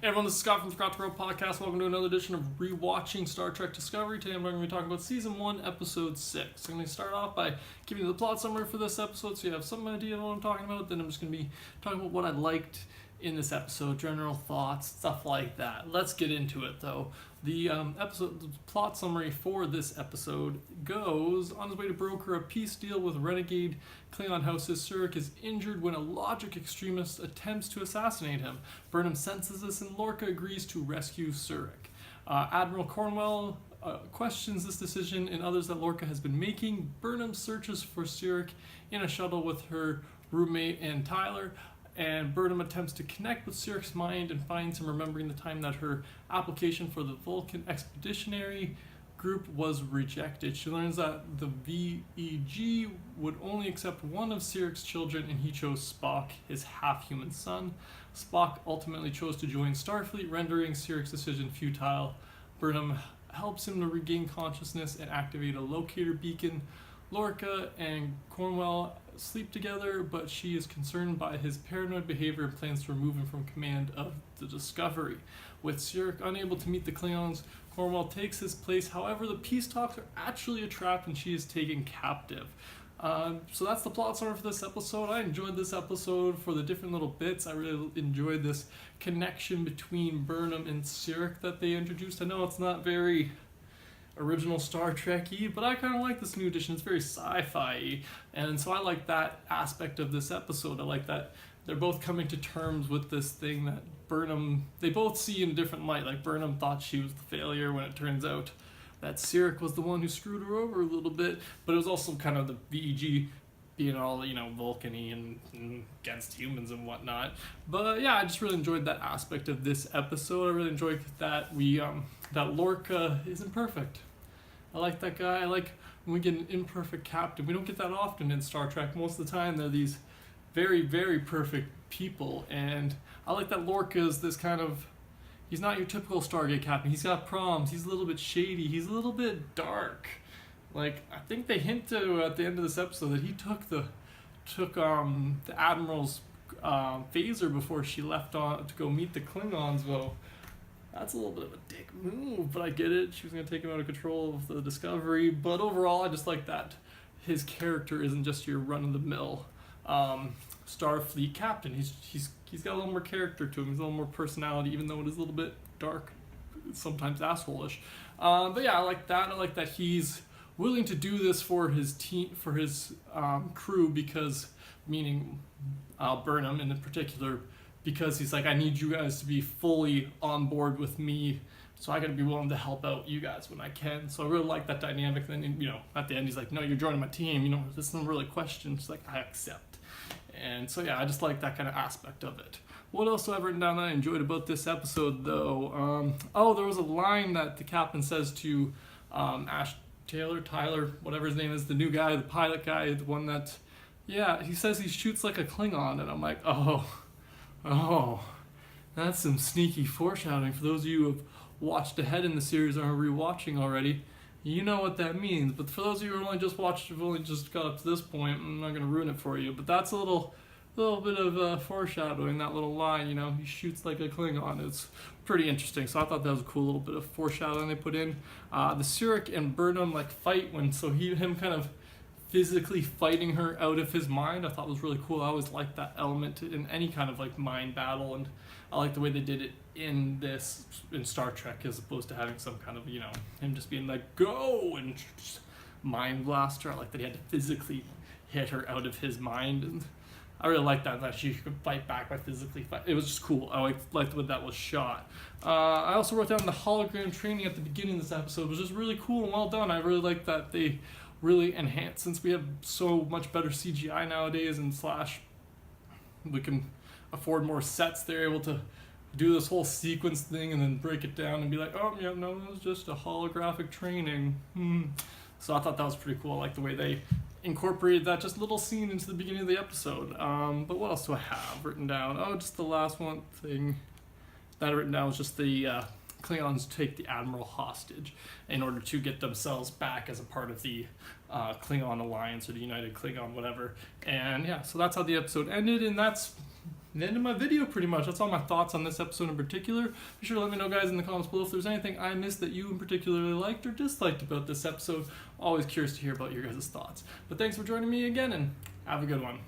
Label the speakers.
Speaker 1: Hey everyone, this is Scott from the Forgot to Grow podcast. Welcome to another edition of ReWatching Star Trek Discovery. Today I'm going to be talking about Season 1, Episode 6. I'm going to start off by giving you the plot summary for this episode so you have some idea of what I'm talking about. Then I'm just going to be talking about what I liked in this episode, general thoughts, stuff like that. Let's get into it though. The plot summary for this episode goes: on his way to broker a peace deal with renegade Klingon houses, Surik is injured when a logic extremist attempts to assassinate him. Burnham senses this and Lorca agrees to rescue Surik. Admiral Cornwell questions this decision and others that Lorca has been making. Burnham searches for Surik in a shuttle with her roommate and Tyler. And Burnham attempts to connect with Surik's mind and finds him remembering the time that her application for the Vulcan Expeditionary Group was rejected. She learns that the VEG would only accept one of Surik's children, and he chose Spock, his half-human son. Spock ultimately chose to join Starfleet, rendering Surik's decision futile. Burnham helps him to regain consciousness and activate a locator beacon. Lorca and Cornwell sleep together, but she is concerned by his paranoid behavior and plans to remove him from command of the Discovery. With Surik unable to meet the Klingons, Cornwell takes his place. However, the peace talks are actually a trap and she is taken captive. So that's the plot summary for this episode. I enjoyed this episode for the different little bits. I really enjoyed this connection between Burnham and Surik that they introduced. I know it's not very original Star Trek-y, but I kind of like this new edition. It's very sci-fi-y, and so I like that aspect of this episode. I like that they're both coming to terms with this thing that Burnham, they both see in a different light. Like Burnham thought she was the failure when it turns out that Surik was the one who screwed her over a little bit, but it was also kind of the VEG being all, Vulcan-y and against humans and whatnot. But yeah, I just really enjoyed that aspect of this episode. I really enjoyed that that Lorca isn't perfect. I like that guy. I like when we get an imperfect captain. We don't get that often in Star Trek. Most of the time, they're these very, very perfect people. And I like that Lorca is this kind of, he's not your typical Stargate captain. He's got problems. He's a little bit shady. He's a little bit dark. Like, I think they hint to at the end of this episode that he took the Admiral's phaser before she left on to go meet the Klingons. Well, that's a little bit of a dick move, but I get it. She was going to take him out of control of the Discovery. But overall, I just like that his character isn't just your run-of-the-mill Starfleet captain. He's got a little more character to him. He's a little more personality, even though it is a little bit dark, sometimes asshole-ish. But yeah, I like that. I like that he's willing to do this for his team, for his crew, because, meaning Burnham in particular, because he's like, I need you guys to be fully on board with me, so I gotta be willing to help out you guys when I can. So I really like that dynamic. And then, at the end, he's like, no, you're joining my team. There's no really question. She's like, I accept. And so yeah, I just like that kind of aspect of it. What else have I written down that I enjoyed about this episode, though? There was a line that the captain says to Tyler, whatever his name is, the new guy, the pilot guy, the one that, he says he shoots like a Klingon, and I'm like, oh, that's some sneaky foreshadowing. For those of you who have watched ahead in the series or are rewatching already, you know what that means. But for those of you who have only just got up to this point, I'm not going to ruin it for you. But that's a little bit of foreshadowing, that little line, he shoots like a Klingon. It's pretty interesting. So I thought that was a cool little bit of foreshadowing they put in. The Surik and Burnham fight him kind of physically fighting her out of his mind, I thought was really cool. I always like that element in any kind of mind battle, and I like the way they did it in Star Trek, as opposed to having some kind of him just being like, go, and just mind blast her. I like that he had to physically hit her out of his mind, and I really like that she could fight back by physically fight. It was just cool. I liked the way that was shot. I also wrote down the hologram training at the beginning of this episode was just really cool and well done. I really like that they really enhanced, since we have so much better CGI nowadays, and we can afford more sets. They're able to do this whole sequence thing and then break it down and be like, oh yeah, no, it was just a holographic training. So I thought that was pretty cool. I like the way they incorporated that just little scene into the beginning of the episode. But what else do I have written down? Just the last one thing that I written down was just the Klingons take the Admiral hostage in order to get themselves back as a part of the Klingon Alliance or the United Klingon, whatever. And yeah, so that's how the episode ended, and that's And the end of my video, pretty much. That's all my thoughts on this episode in particular. Be sure to let me know, guys, in the comments below if there's anything I missed that you in particularly liked or disliked about this episode. Always curious to hear about your guys' thoughts. But thanks for joining me again, and have a good one.